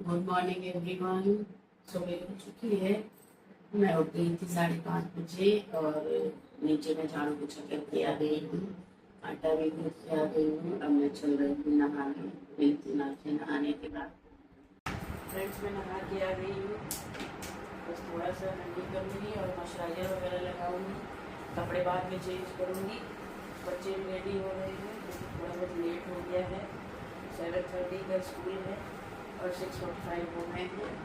Good morning everyone. सुबह हो चुकी है। मैं उठ गई थी 5:30 बजे और नीचे में झाड़ू पोछा करके आ गई हूँ। आटा भी गूंथ के आ गई हूँ। अब मैं चल रही हूँ नहाने। गई थी नहाने के बाद फ्रेंड्स में नहा के आ गई हूँ। बस थोड़ा सा ठंडी करूँगी और मॉइस्चराइजर वगैरह लगाऊँगी। कपड़े बाद में चेंज करूँगी। बच्चे भी रेडी हो रहे हैं क्योंकि थोड़ा बहुत लेट हो गया है। 7:30 का स्कूल है और 6:45 हो गए हैं।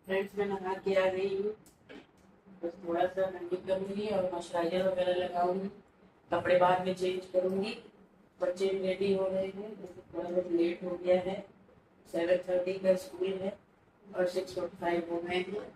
फ्रेंड्स में नहा के आ गई हूँ। बस थोड़ा सा ठंडी करूँगी और मॉइस्चराइजर वगैरह लगाऊंगी। कपड़े बाद में चेंज करूँगी। बच्चे भी रेडी हो रहे हैं क्योंकि थोड़ा बहुत लेट हो गया है। 7:30 का स्कूल है और 6:45 हो गए हैं।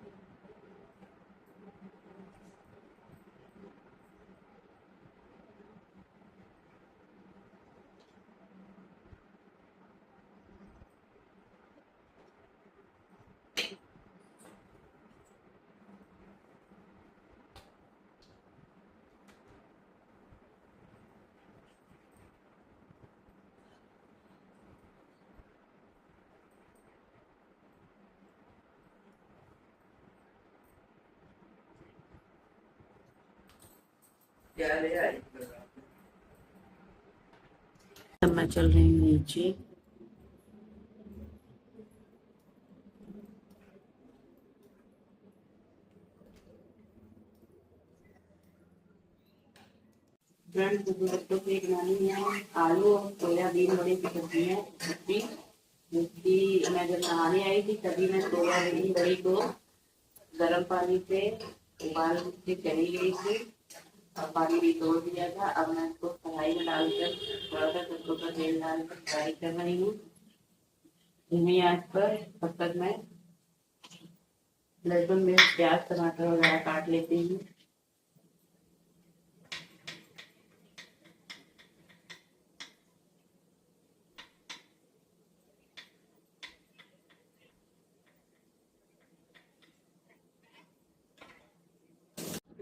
अब मैं चल रही हूँ नीचे। फ्रेंड्स दोस्तों की एक नानी है आलू और सोयाबीन बड़ी की सब्जी है सब्जी जिसकी मैं जब नहाने आई थी तभी मैं सोयाबीन बड़ी को गर्म पानी से उबाल के चली गई थी और पानी भी तोड़ दिया था। अब मैं इसको कढ़ाई में डालकर थोड़ा सा सरसों का तेल डालकर फ्राई कर रही हूँ धीमी आंच पर। तब तक मैं लहसुन मिर्च प्याज टमाटर वगैरह काट लेती हूँ।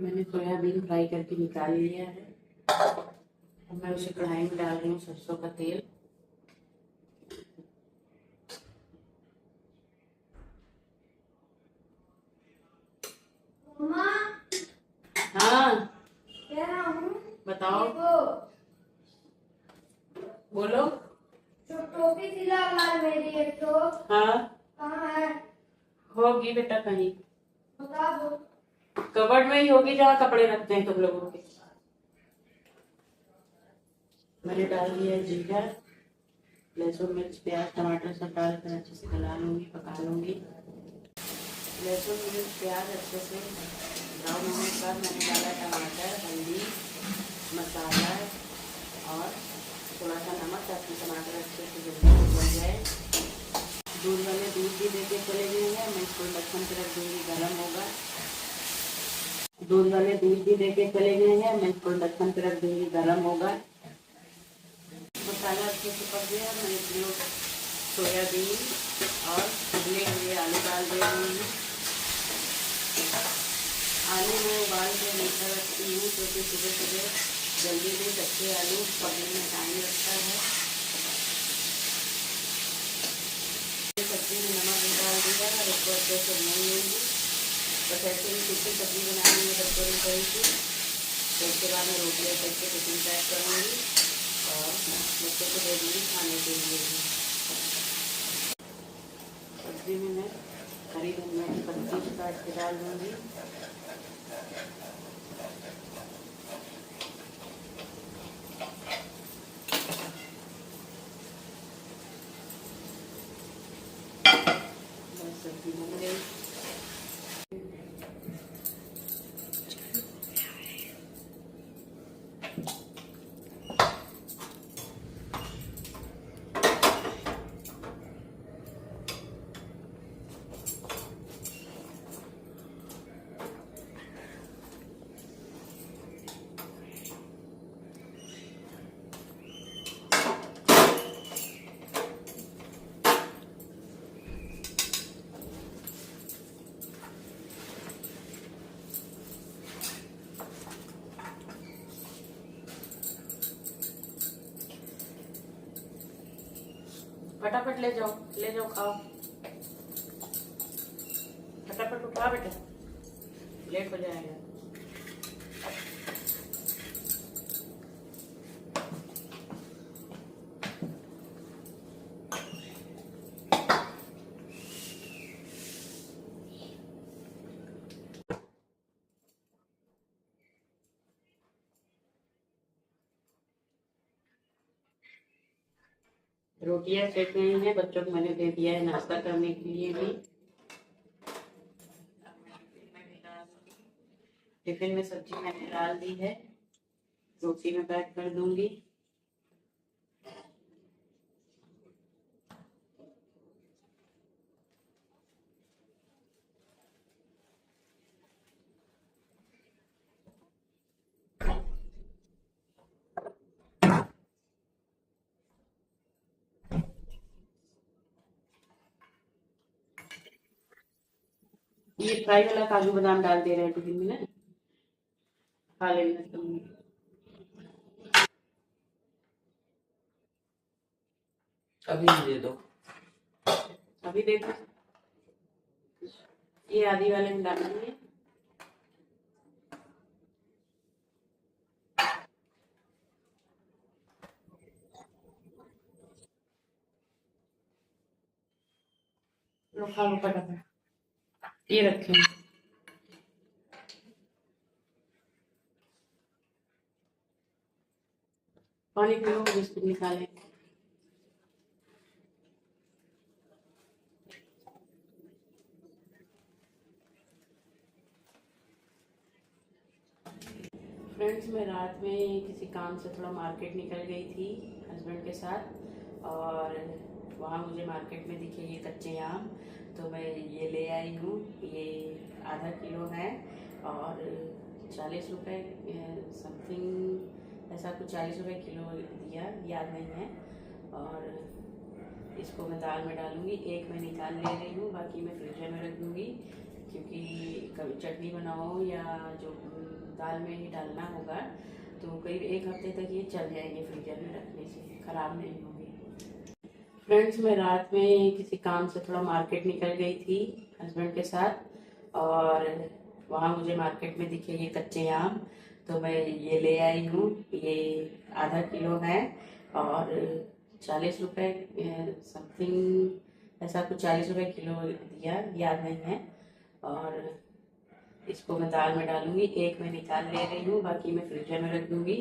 मैंने सोयाबीन फ्राई करके निकाल लिया है। अब मैं उसे कढ़ाई में डाल रही हूँ सरसों का तेल। हाँ बताओ बोलो। टोपी सिला मेरी एक तो हाँ कहाँ है? होगी बेटा कहीं बता दो। कबर्ड में ही होगी जहाँ कपड़े रखते हैं तुम लोगों के। मैंने डाल दिया है जीरा लहसुन मिर्च प्याज टमाटर सब डालकर अच्छे से गला लूंगी पका लूंगी। लहसुन मिर्च प्याज अच्छे से ब्राउन होने के बाद मैंने डाला टमाटर हल्दी मसाला और थोड़ा सा नमक ताकि टमाटर अच्छे से जल्दी बन जाए। दूध वाले दूध भी देके चले गए हैं। मैं इसको ढक्कन पे रख दूंगी गर्म होगा। दूध वाले दूध भी देके चले गए हैं। मैं इसको ढक्कन पे रख दूंगी गर्म होगा। मसाला अच्छे से पक गया। मैं इसमें सोयाबीन और उबले हुए आलू डाल दे रही हूँ। आलू में उबाल के मीठा रखती हूँ क्योंकि सुबह सुबह जल्दी से कच्चे आलू पकने में टाइम लगता है। सब्जी में नमक भी डाल दिया और इसको अच्छे से भून लूँगी। बस ऐसे ही टिफिन सब्जी बनानी है बच्चों ने कही थी तो उसके बाद मैं रोटियाँ करके टिफिन पैक करूँगी और बच्चों को दे दूँगी खाने के लिए। सब्जी में मैं हरी धनिया की पत्ती काट के डाल दूँगी। सब्जी बन गई। फटाफट ले जाओ खाओ, फटाफट उठा बेटा, लेट हो जाएगा। रोटियां सेक रही हैं, बच्चों को मैंने दे दिया है नाश्ता करने के लिए भी। टिफिन में सब्जी मैंने डाल दी है, रोटी में पैक कर दूंगी। ये फ्राई वाला काजू बादाम डाल दे रहे हैं टिफिन में ना, खा लेना तुम। अभी दे दो, अभी दे दो, ये आधी वाले में डाल देंगे। लो खा लो फटाफट, ये रखें। पानी पी लो, बिस्कुट निकालें। फ्रेंड्स, मैं रात में किसी काम से थोड़ा मार्केट निकल गई थी हस्बैंड के साथ, और वहाँ मुझे मार्केट में दिखे ये कच्चे आम, तो मैं ये ले आई हूँ। ये आधा किलो है और 40 रुपये समथिंग, ऐसा कुछ 40 रुपये किलो दिया, याद नहीं है। और इसको मैं दाल में डालूँगी। एक मैं निकाल ले रही हूँ, बाकी मैं फ्रीजर में रख दूँगी, क्योंकि कभी चटनी बनाओ या जो दाल में ही डालना होगा तो करीब 1 हफ्ते तक ये चल जाएंगे, फ्रीजर में रखने से ख़राब नहीं होंगे। फ्रेंड्स, मैं रात में किसी काम से थोड़ा मार्केट निकल गई थी हस्बैंड के साथ, और वहाँ मुझे मार्केट में दिखे ये कच्चे आम, तो मैं ये ले आई हूँ। ये आधा किलो है और 40 रुपये समथिंग, ऐसा कुछ 40 रुपये किलो दिया, याद नहीं है। और इसको मैं दाल में डालूँगी। एक मैं निकाल ले रही हूँ, बाकी मैं फ्रीजर में रख दूँगी,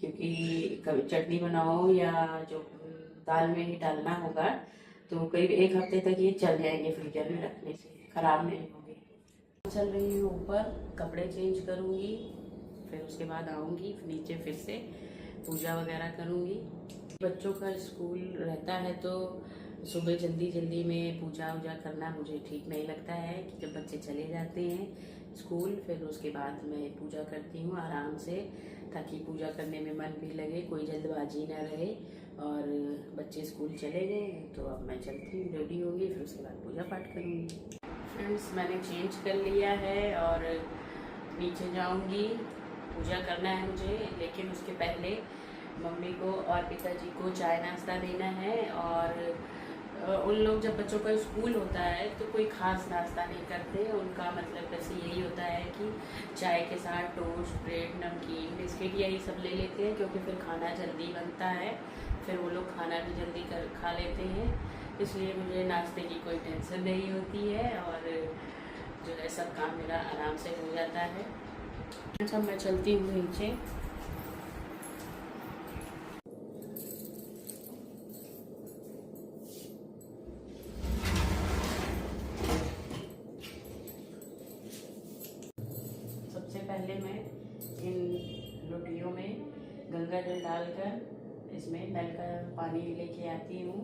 क्योंकि कभी चटनी बनाओ या जो दाल में ही डालना होगा तो करीब 1 हफ्ते तक ये चल जाएंगे, फ्रीजर में रखने से ख़राब नहीं होंगे। चल रही हूँ ऊपर, कपड़े चेंज करूँगी, फिर उसके बाद आऊँगी नीचे, फिर से पूजा वगैरह करूँगी। बच्चों का स्कूल रहता है तो सुबह जल्दी जल्दी में पूजा वूजा करना मुझे ठीक नहीं लगता है, कि जब बच्चे चले जाते हैं स्कूल फिर उसके बाद मैं पूजा करती हूँ आराम से, ताकि पूजा करने में मन भी लगे, कोई जल्दबाजी ना रहे। और बच्चे स्कूल चले गए तो अब मैं चलती हूँ, रेडी होंगी, फिर उसके बाद पूजा पाठ करूँगी। फ्रेंड्स, मैंने चेंज कर लिया है और नीचे जाऊँगी, पूजा करना है मुझे, लेकिन उसके पहले मम्मी को और पिताजी को चाय नाश्ता देना है। और उन लोग जब बच्चों का स्कूल होता है तो कोई ख़ास नाश्ता नहीं करते, उनका मतलब बस यही होता है कि चाय के साथ टोस्ट, ब्रेड, नमकीन, बिस्किट यही सब ले लेते हैं, क्योंकि फिर खाना जल्दी बनता है, फिर वो लोग खाना भी जल्दी खा लेते हैं, इसलिए मुझे नाश्ते की कोई टेंशन नहीं होती है और जो है सब काम मेरा आराम से हो जाता है। अच्छा, मैं चलती हूँ नीचे। सबसे पहले मैं इन रोटियों में गंगा जल डालकर इसमें नल का पानी लेके आती हूँ,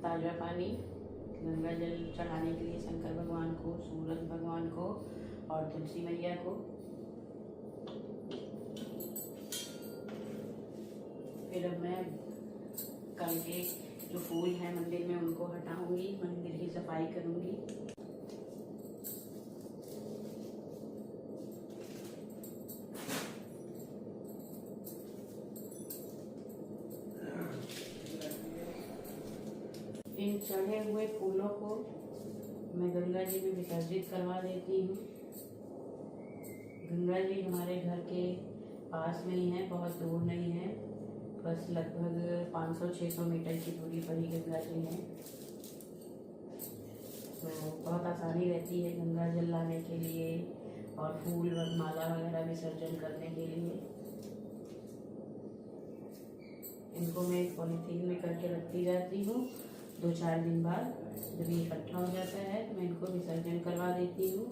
ताज़ा पानी गंगा जल चढ़ाने के लिए शंकर भगवान को, सूरज भगवान को और तुलसी मैया को। फिर अब मैं कल के जो फूल हैं मंदिर में उनको हटाऊंगी, मंदिर की सफाई करूंगी। इन चढ़े हुए फूलों को मैं गंगा जी में विसर्जित करवा देती हूँ। गंगा जी हमारे घर के पास में ही है, बहुत दूर नहीं है, बस लगभग 500-600 मीटर की दूरी पर ही गंगा जी है। तो बहुत आसानी रहती है गंगा जल लाने के लिए और फूल और माला वगैरह विसर्जन करने के लिए। इनको मैं पॉलीथीन में करके रखती जाती हूँ। 2-4 दिन बाद जब ये इकट्ठा हो जाता है तो मैं इनको विसर्जन करवा देती हूँ।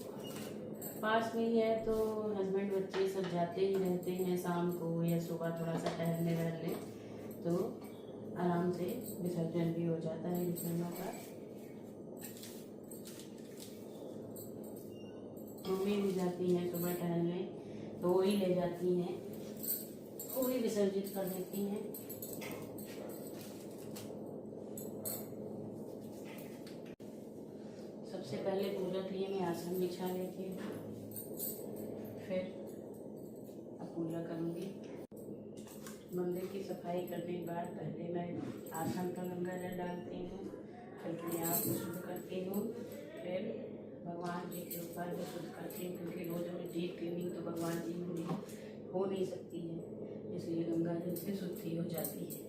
पास में ही है तो हस्बैंड बच्चे सब जाते ही रहते हैं, शाम को या सुबह थोड़ा सा टहलने वहलने, तो आराम से विसर्जन भी हो जाता है विसर्जनों का। मम्मी भी जाती हैं सुबह टहलने तो वो ही ले जाती हैं, वो ही विसर्जित कर देती हैं। सबसे पहले पूजा के लिए मैं आसन बिछा लेती हूँ, फिर अब पूजा करूँगी। मंदिर की सफाई करने के बाद पहले मैं आसन पर गंगा जल डालती हूँ, फिर अपने आप को शुद्ध करती हूँ, फिर भगवान जी के ऊपर भी शुद्ध करती हूँ, क्योंकि रोज रोज डीप क्लीनिंग तो भगवान जी में हो नहीं सकती है, इसलिए गंगा जल से शुद्धि हो जाती है।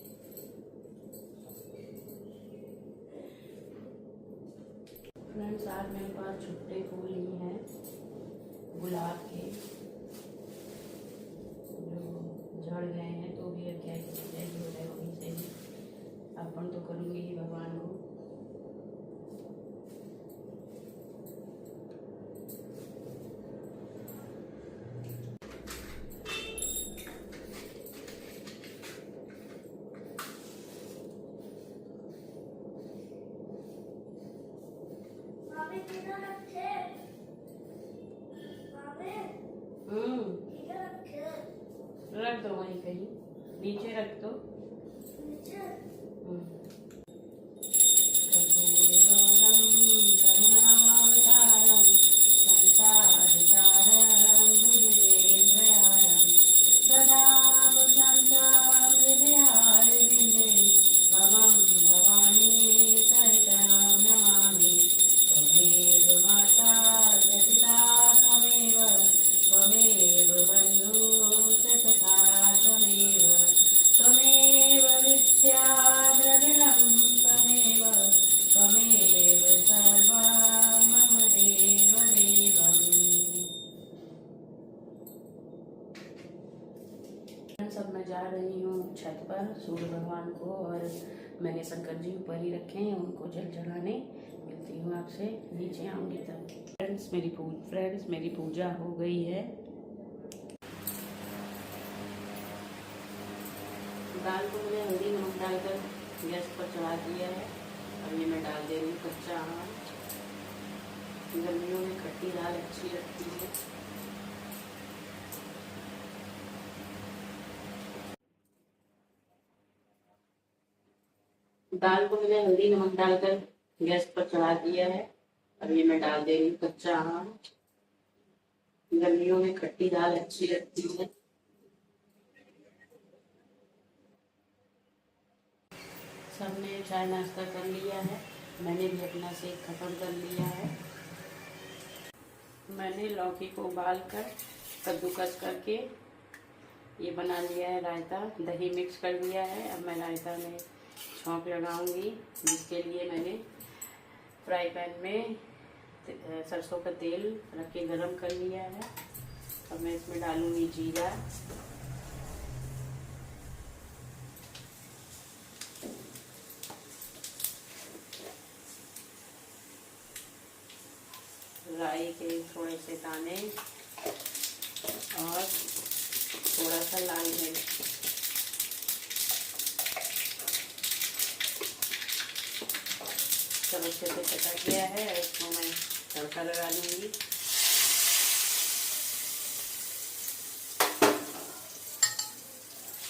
फ्रेंड्स, आज मेरे पास छुट्टे फूल ही हैं गुलाब के, जो झड़ गए हैं, तो भी अब क्या किया जाए, जो है वहीं से ही अर्पण तो करूँगी ही भगवान को। मामी किधर रखे? मामी किधर रखे? रख दो वहीं कहीं नीचे रख दो। नीचे? कर्पूरगौरं करुणावतारं संसारसारं भुजगेन्द्रयानं सदा वसन्तं हृदयारविन्दे भवं भवानी सहितं नमामि। त्वमेव माता च पिता त्वमेव बन्धुः च सखा त्वमेव विद्या द्रविणं त्वमेव सर्वं मम देवदेवम्। सब मैं जा रही हूँ छत पर सूर्य भगवान को, और मैंने शंकर जी ऊपर ही रखे हैं, उनको जल चढ़ाने। मिलती हूँ आपसे नीचे आऊँगी तब। फ्रेंड्स मेरी पूजा हो गई है। दाल को मैंने हल्दी नमक डालकर गैस पर चढ़ा दिया है। अब ये मैं डाल दे रही हूँ कच्चा आम। गर्मियों में खट्टी दाल अच्छी लगती है। दाल को मैंने हल्दी नमक डालकर गैस पर चढ़ा दिया है। अब ये मैं डाल दे रही हूँ कच्चा आम। गर्मियों में खट्टी दाल अच्छी लगती है। सबने चाय नाश्ता कर लिया है, मैंने भी अपना शेक खत्म कर लिया है। मैंने लौकी को उबाल कर कद्दूकस करके ये बना लिया है रायता, दही मिक्स कर दिया है। अब मैं रायता में छौंक लगाऊंगी, जिसके लिए मैंने फ्राई पैन में सरसों का तेल रख के गरम कर लिया है। अब मैं इसमें डालूंगी जीरा, राई के थोड़े से दाने और थोड़ा सा लाल मिर्च। सब अच्छे से चटक गया है। इसको मैं तड़का लगा लूँगी।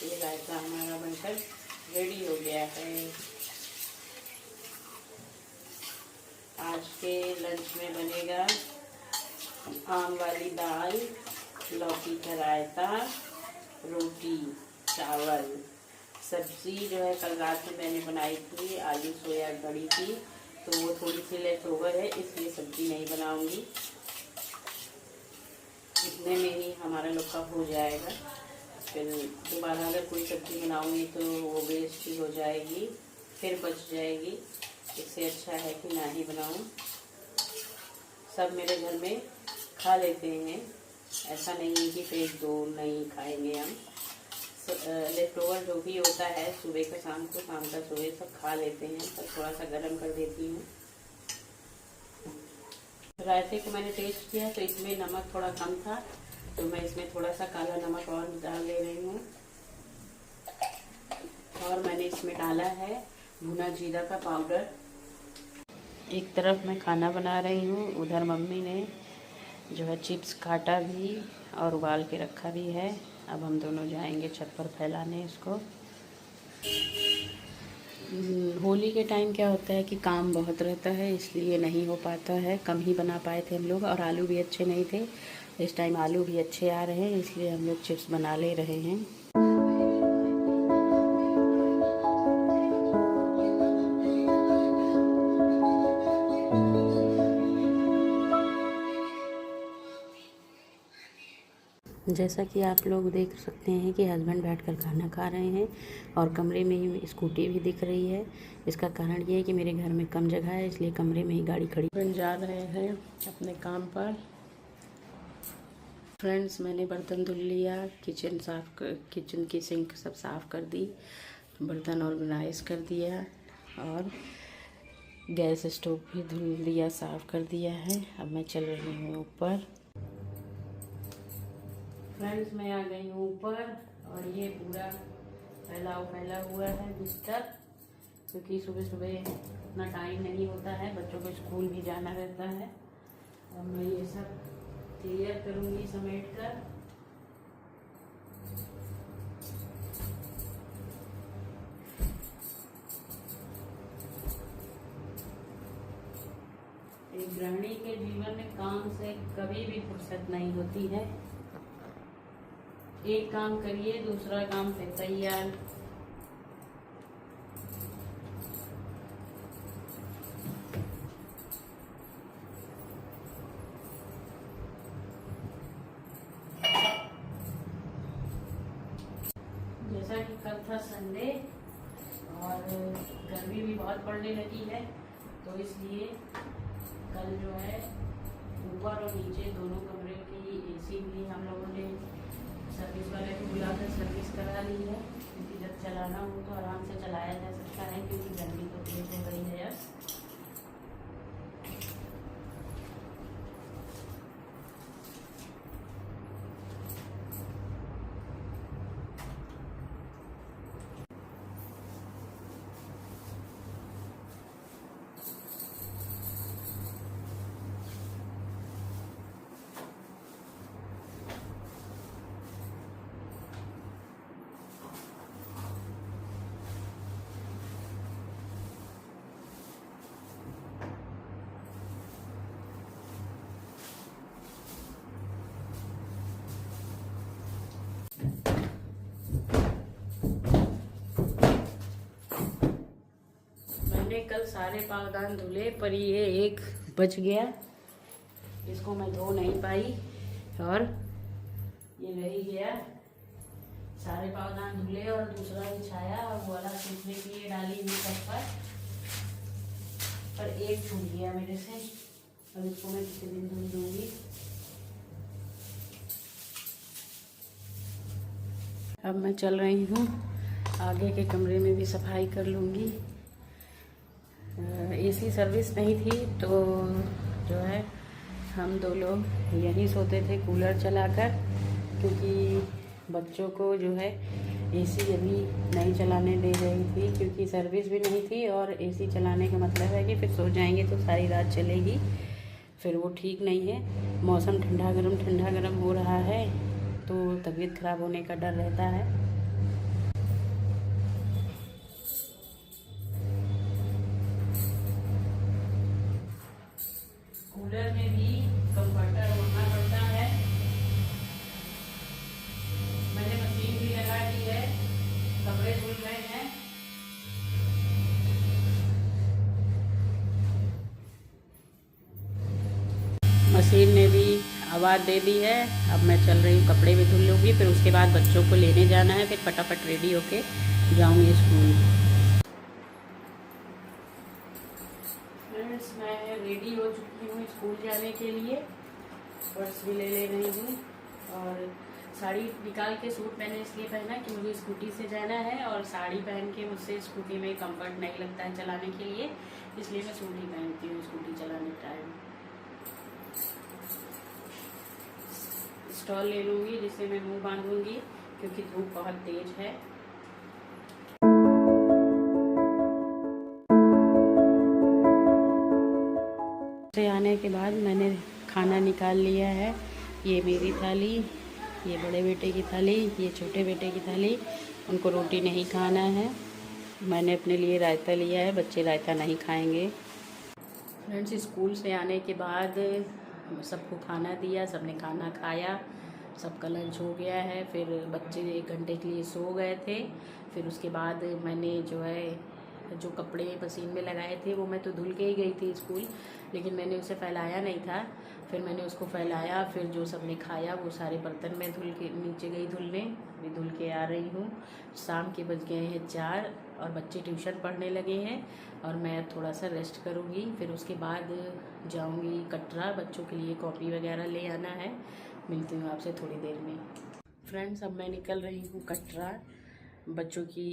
ये रायता हमारा बनकर रेडी हो गया है। आज के लंच में बनेगा आम वाली दाल, लौकी का रायता, रोटी, चावल, सब्जी जो है कल रात में मैंने बनाई थी, आलू सोया बड़ी थी, तो वो थोड़ी सी लेफ्ट ओवर है, इसलिए सब्जी नहीं बनाऊंगी। इतने में ही हमारा लोग का हो जाएगा। फिर दोबारा अगर कोई सब्ज़ी बनाऊंगी तो वो वेस्ट ही हो जाएगी, फिर बच जाएगी। इससे अच्छा है कि ना ही बनाऊं। सब मेरे घर में खा लेते हैं, ऐसा नहीं है कि फेंक दो, नहीं खाएंगे हम। लेफ्ट ओवर जो भी होता है सुबह का शाम को, शाम का सुबह, सब खा लेते हैं। सब थोड़ा सा गर्म कर देती हूँ। रायते को मैंने टेस्ट किया तो इसमें नमक थोड़ा कम था, तो मैं इसमें थोड़ा सा काला नमक और डाल ले रही हूँ। और मैंने इसमें डाला है भुना जीरा का पाउडर। एक तरफ मैं खाना बना रही हूँ, उधर मम्मी ने जो है चिप्स काटा भी और उबाल के रखा भी है। अब हम दोनों जाएंगे छत पर फैलाने इसको। होली के टाइम क्या होता है कि काम बहुत रहता है, इसलिए नहीं हो पाता है। कम ही बना पाए थे हम लोग, और आलू भी अच्छे नहीं थे। इस टाइम आलू भी अच्छे आ रहे हैं, इसलिए हम लोग चिप्स बना ले रहे हैं। जैसा कि आप लोग देख सकते हैं कि हस्बैंड बैठकर खाना खा रहे हैं और कमरे में ही स्कूटी भी दिख रही है। इसका कारण ये है कि मेरे घर में कम जगह है, इसलिए कमरे में ही गाड़ी खड़ी। बन जा रहे हैं अपने काम पर। फ्रेंड्स, मैंने बर्तन धुल लिया, किचन की सिंक सब साफ़ कर दी, बर्तन ऑर्गेनाइज कर दिया और गैस स्टोव भी धुल लिया, साफ़ कर दिया है। अब मैं चल रही हूँ ऊपर। फ्रेंड्स, मैं आ गई हूँ ऊपर और ये पूरा फैला हुआ है बिस्तर, क्योंकि सुबह सुबह इतना टाइम नहीं होता है, बच्चों को स्कूल भी जाना रहता है। अब मैं ये सब क्लियर करूँगी समेट कर। एक गृहिणी के जीवन में काम से कभी भी फुर्सत नहीं होती है। एक काम करिए, दूसरा काम फिर तैयार। जैसा कि कल था संडे और गर्मी भी बहुत पड़ने लगी है, तो इसलिए कल जो है ऊपर और नीचे दोनों कमरे की एसी भी हम लोगों ने सर्विस वाले को बुलाकर सर्विस करा ली है, क्योंकि जब चलाना हो तो आराम से चलाया जा सकता है, क्योंकि गर्मी तो तेज हो गई है अब। मैंने कल सारे पावदान धुले, पर ये एक बच गया, इसको मैं धो नहीं पाई और ये रह गया। सारे पावदान धुले और दूसरा बिछाया और वो वाला सूखने के लिए डाली हुई छत पर एक छूट गया मेरे से। अब इसको मैं किसी दिन धुल दूंगी। अब मैं चल रही हूँ, आगे के कमरे में भी सफाई कर लूँगी। एसी सर्विस नहीं थी तो जो है हम दो लोग यहीं सोते थे कूलर चलाकर, क्योंकि बच्चों को जो है एसी अभी नहीं चलाने दे रही थी क्योंकि सर्विस भी नहीं थी, और एसी चलाने का मतलब है कि फिर सो जाएंगे तो सारी रात चलेगी, फिर वो ठीक नहीं है। मौसम ठंडा गरम हो रहा है तो तबीयत ख़राब होने का डर रहता है। कूलर में भी कंफर्टर ओढ़ना पड़ता है। मैंने मशीन भी लगा दी है, कपड़े धुल रहे हैं। मशीन ने भी आवाज़ दे दी है। अब मैं चल रही हूँ, कपड़े भी धुल लूँगी, फिर उसके बाद बच्चों को लेने जाना है, फिर फटाफट रेडी होके जाऊँगी स्कूल। फ्रेंड्स, मैं रेडी हो चुकी हूँ स्कूल जाने के लिए। पर्स भी ले रही हूँ, और साड़ी निकाल के सूट मैंने इसलिए पहना कि मुझे स्कूटी से जाना है, और साड़ी पहन के मुझसे स्कूटी में कंफर्ट नहीं लगता है चलाने के लिए, इसलिए मैं सूट ही पहनती हूँ स्कूटी चलाने के टाइम। स्टॉल ले लूँगी जिससे मैं मुंह बांधूंगी क्योंकि धूप बहुत तेज है। से आने के बाद मैंने खाना निकाल लिया है। ये मेरी थाली, ये बड़े बेटे की थाली, ये छोटे बेटे की थाली। उनको रोटी नहीं खाना है। मैंने अपने लिए रायता लिया है, बच्चे रायता नहीं खाएंगे। फ्रेंड्स, स्कूल से आने के बाद सबको खाना दिया, सबने खाना खाया, सबका लंच हो गया है। फिर बच्चे 1 घंटे के लिए सो गए थे। फिर उसके बाद मैंने जो कपड़े मशीन में लगाए थे वो मैं तो धुल के ही गई थी स्कूल, लेकिन मैंने उसे फैलाया नहीं था। फिर मैंने उसको फैलाया, फिर जो सबने खाया वो सारे बर्तन मैं धुल के नीचे गई धुलने, अभी धुल के आ रही हूँ। शाम के बज गए हैं 4 और बच्चे ट्यूशन पढ़ने लगे हैं, और मैं थोड़ा सा रेस्ट करूँगी। फिर उसके बाद जाऊँगी कटरा, बच्चों के लिए कॉपी वगैरह ले आना है। मिलती हूँ आपसे थोड़ी देर में। फ्रेंड्स, अब मैं निकल रही हूँ कटरा, बच्चों की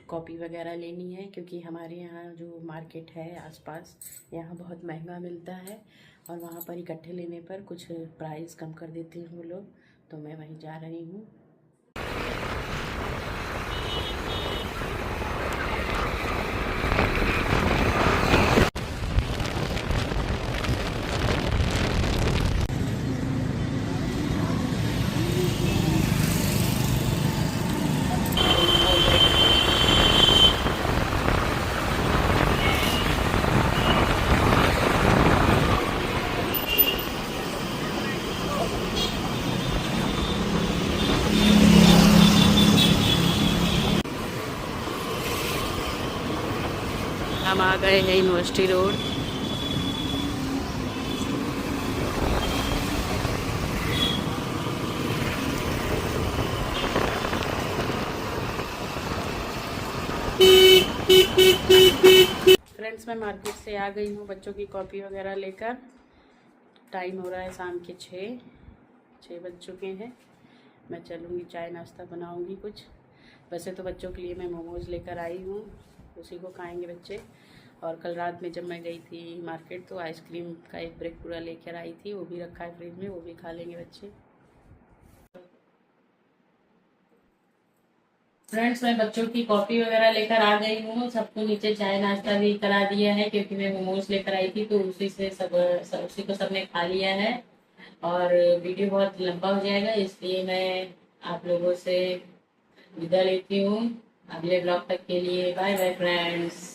कॉपी वगैरह लेनी है, क्योंकि हमारे यहाँ जो मार्केट है आसपास, यहाँ बहुत महंगा मिलता है, और वहाँ पर इकट्ठे लेने पर कुछ प्राइस कम कर देते हैं वो लोग, तो मैं वहीं जा रही हूँ। हम आ गए हैं यूनिवर्सिटी रोड। फ्रेंड्स, मैं मार्केट से आ गई हूँ बच्चों की कॉपी वगैरह लेकर। टाइम हो रहा है शाम के 6 बज चुके हैं। मैं चलूँगी, चाय नाश्ता बनाऊँगी कुछ। वैसे तो बच्चों के लिए मैं मोमोज़ लेकर आई हूँ, उसी को खाएंगे बच्चे। और कल रात में जब मैं गई थी मार्केट तो आइसक्रीम का एक ब्रेक पूरा लेकर आई थी, वो भी रखा है फ्रिज में, वो भी खा लेंगे बच्चे। फ्रेंड्स, मैं बच्चों की कॉपी वगैरह लेकर आ गई हूँ। सबको नीचे चाय नाश्ता भी करा दिया है, क्योंकि मैं मोमोज लेकर आई थी तो उसी से उसी को सबने खा लिया है। और वीडियो बहुत लंबा हो जाएगा, इसलिए मैं आप लोगों से विदा लेती हूँ। अगले ब्लॉग तक के लिए बाय बाय फ्रेंड्स।